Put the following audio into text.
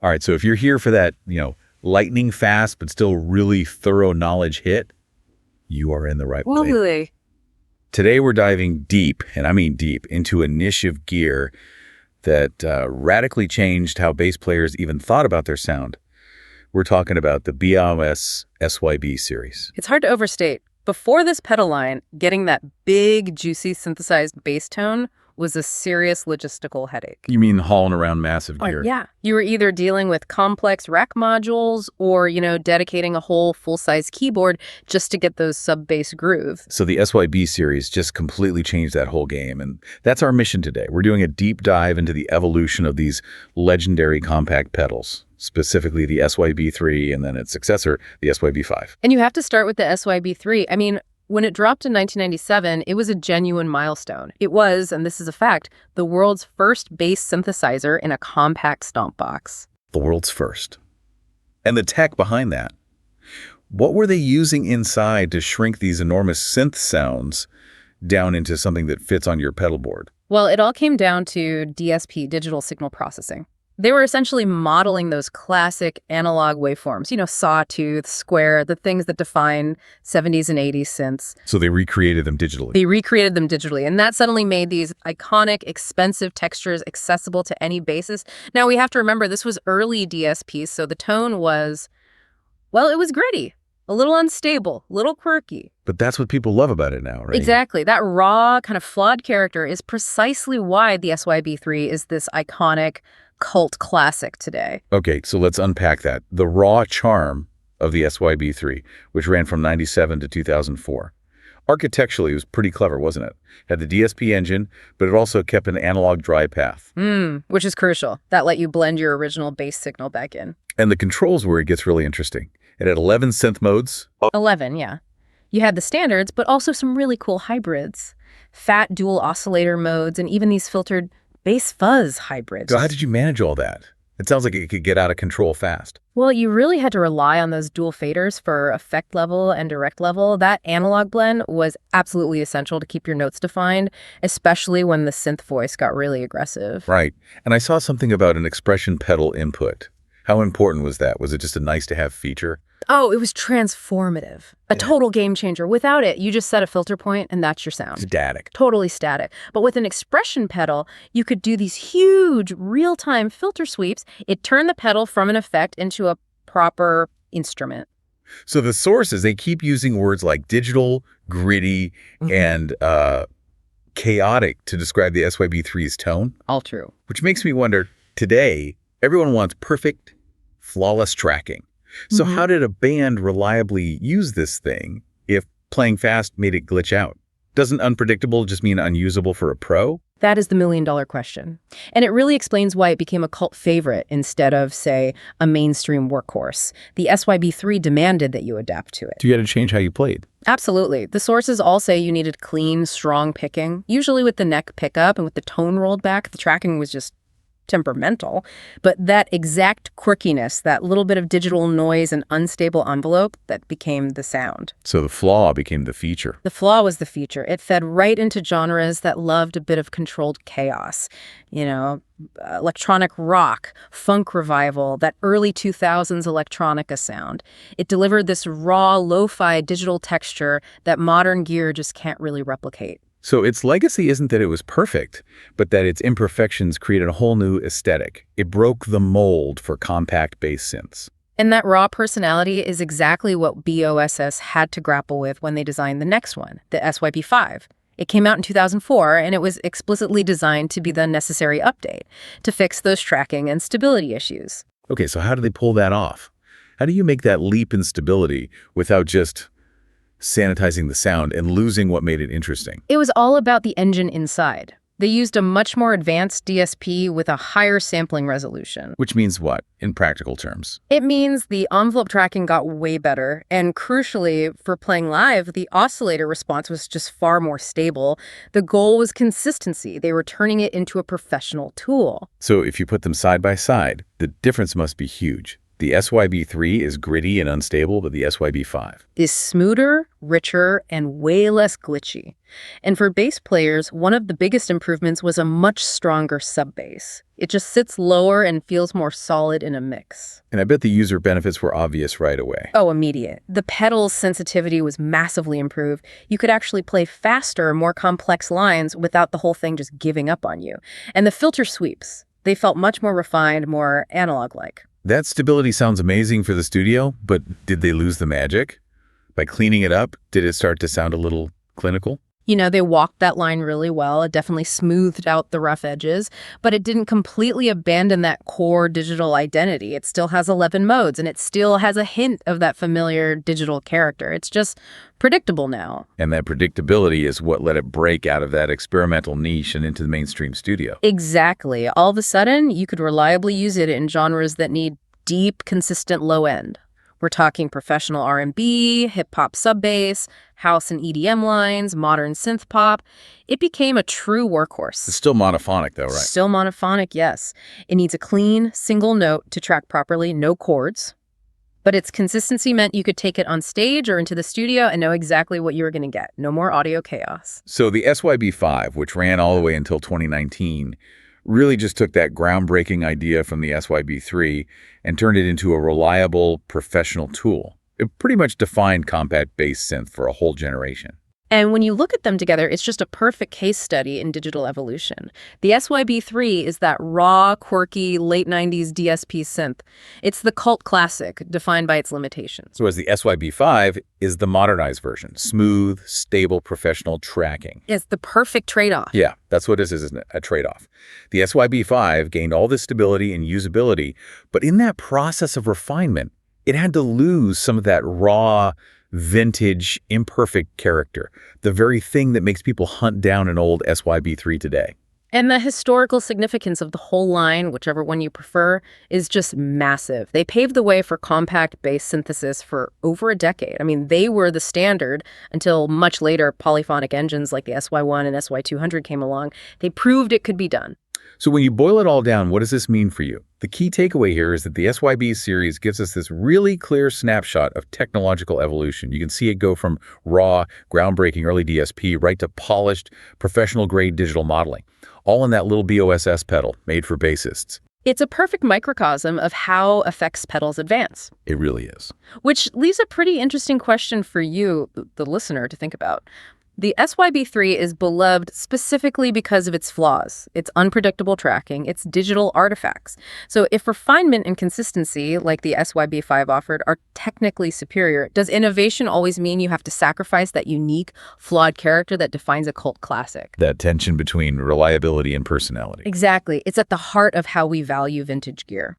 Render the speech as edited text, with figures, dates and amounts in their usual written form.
All right, so if you're here for that, lightning fast but still really thorough knowledge hit, you are in the right place. Totally. Today we're diving deep, and I mean deep, into a niche of gear that radically changed how bass players even thought about their sound. We're talking about the BOS SYB series. It's hard to overstate. Before this pedal line, getting that big, juicy, synthesized bass tone was a serious logistical headache. You mean hauling around massive gear? Yeah. You were either dealing with complex rack modules or, dedicating a whole full-size keyboard just to get those sub-bass grooves. So the SYB series just completely changed that whole game, and that's our mission today. We're doing a deep dive into the evolution of these legendary compact pedals, specifically the SYB3 and then its successor, the SYB5. And you have to start with the SYB3. I mean, when it dropped in 1997, it was a genuine milestone. It was, and this is a fact, the world's first bass synthesizer in a compact stomp box. The world's first. And the tech behind that. What were they using inside to shrink these enormous synth sounds down into something that fits on your pedal board? Well, it all came down to DSP, digital signal processing. They were essentially modeling those classic analog waveforms, sawtooth, square, the things that define 70s and 80s synths. So they recreated them digitally. And that suddenly made these iconic, expensive textures accessible to any bassist. Now, we have to remember this was early DSPs, so the tone was, it was gritty, a little unstable, a little quirky. But that's what people love about it now, right? Exactly. That raw, kind of flawed character is precisely why the SYB3 is this iconic cult classic today. Okay, so let's unpack that. The raw charm of the SYB3, which ran from 97 to 2004. Architecturally, it was pretty clever, wasn't it? Had the DSP engine, but it also kept an analog dry path. Which is crucial. That let you blend your original bass signal back in. And the controls where it gets really interesting. It had 11 synth modes. 11, yeah. You had the standards, but also some really cool hybrids. Fat dual oscillator modes, and even these filtered bass fuzz hybrids. So how did you manage all that? It sounds like it could get out of control fast. Well, you really had to rely on those dual faders for effect level and direct level. That analog blend was absolutely essential to keep your notes defined, especially when the synth voice got really aggressive. Right. And I saw something about an expression pedal input. How important was that? Was it just a nice-to-have feature? Oh, it was transformative. A total game changer. Without it, you just set a filter point and that's your sound. Static. Totally static. But with an expression pedal, you could do these huge real-time filter sweeps. It turned the pedal from an effect into a proper instrument. So the sources, they keep using words like digital, gritty, and chaotic to describe the SYB3's tone. All true. Which makes me wonder, today, everyone wants perfect, flawless tracking. So how did a band reliably use this thing if playing fast made it glitch out? Doesn't unpredictable just mean unusable for a pro? That is the million-dollar question. And it really explains why it became a cult favorite instead of, say, a mainstream workhorse. The SYB3 demanded that you adapt to it. So you had to change how you played? Absolutely. The sources all say you needed clean, strong picking, usually with the neck pickup and with the tone rolled back. The tracking was just temperamental, but that exact quirkiness, that little bit of digital noise and unstable envelope, that became the sound. So the flaw became the feature. The flaw was the feature. It fed right into genres that loved a bit of controlled chaos. Electronic rock, funk revival, that early 2000s electronica sound. It delivered this raw, lo-fi digital texture that modern gear just can't really replicate. So its legacy isn't that it was perfect, but that its imperfections created a whole new aesthetic. It broke the mold for compact bass synths. And that raw personality is exactly what BOSS had to grapple with when they designed the next one, the SYB5. It came out in 2004, and it was explicitly designed to be the necessary update to fix those tracking and stability issues. Okay, so how do they pull that off? How do you make that leap in stability without just sanitizing the sound and losing what made it interesting? It was all about the engine inside. They used a much more advanced DSP with a higher sampling resolution. Which means what, in practical terms? It means the envelope tracking got way better, and crucially, for playing live, the oscillator response was just far more stable. The goal was consistency. They were turning it into a professional tool. So if you put them side by side, the difference must be huge. The SYB3 is gritty and unstable, but the SYB5 is smoother, richer, and way less glitchy. And for bass players, one of the biggest improvements was a much stronger sub-bass. It just sits lower and feels more solid in a mix. And I bet the user benefits were obvious right away. Oh, immediate. The pedal's sensitivity was massively improved. You could actually play faster, more complex lines without the whole thing just giving up on you. And the filter sweeps, they felt much more refined, more analog-like. That stability sounds amazing for the studio, but did they lose the magic? By cleaning it up, did it start to sound a little clinical? You know, they walked that line really well. It definitely smoothed out the rough edges, but it didn't completely abandon that core digital identity. It still has 11 modes, and it still has a hint of that familiar digital character. It's just predictable now. And that predictability is what let it break out of that experimental niche and into the mainstream studio. Exactly. All of a sudden, you could reliably use it in genres that need deep, consistent low end. We're talking professional R&B, hip-hop sub-bass, house and EDM lines, modern synth pop. It became a true workhorse. It's still monophonic, though, right? Still monophonic, yes. It needs a clean, single note to track properly, no chords. But its consistency meant you could take it on stage or into the studio and know exactly what you were going to get. No more audio chaos. So the SYB5, which ran all the way until 2019, really just took that groundbreaking idea from the SYB3 and turned it into a reliable, professional tool. It pretty much defined compact bass synth for a whole generation. And when you look at them together, it's just a perfect case study in digital evolution. The SYB3 is that raw, quirky, late 90s DSP synth. It's the cult classic, defined by its limitations. So as the SYB5 is the modernized version, smooth, stable, professional tracking. It's the perfect trade-off. Yeah, that's what this is, isn't it? A trade-off. The SYB5 gained all this stability and usability, but in that process of refinement, it had to lose some of that raw, vintage, imperfect character, the very thing that makes people hunt down an old SYB3 today. And the historical significance of the whole line, whichever one you prefer, is just massive. They paved the way for compact bass synthesis for over a decade. I mean, they were the standard until much later polyphonic engines like the SY1 and SY200 came along. They proved it could be done. So when you boil it all down, what does this mean for you? The key takeaway here is that the SYB series gives us this really clear snapshot of technological evolution. You can see it go from raw, groundbreaking early DSP right to polished, professional-grade digital modeling, all in that little BOSS pedal made for bassists. It's a perfect microcosm of how effects pedals advance. It really is. Which leaves a pretty interesting question for you, the listener, to think about. The SYB3 is beloved specifically because of its flaws, its unpredictable tracking, its digital artifacts. So if refinement and consistency, like the SYB5 offered, are technically superior, does innovation always mean you have to sacrifice that unique, flawed character that defines a cult classic? That tension between reliability and personality. Exactly. It's at the heart of how we value vintage gear.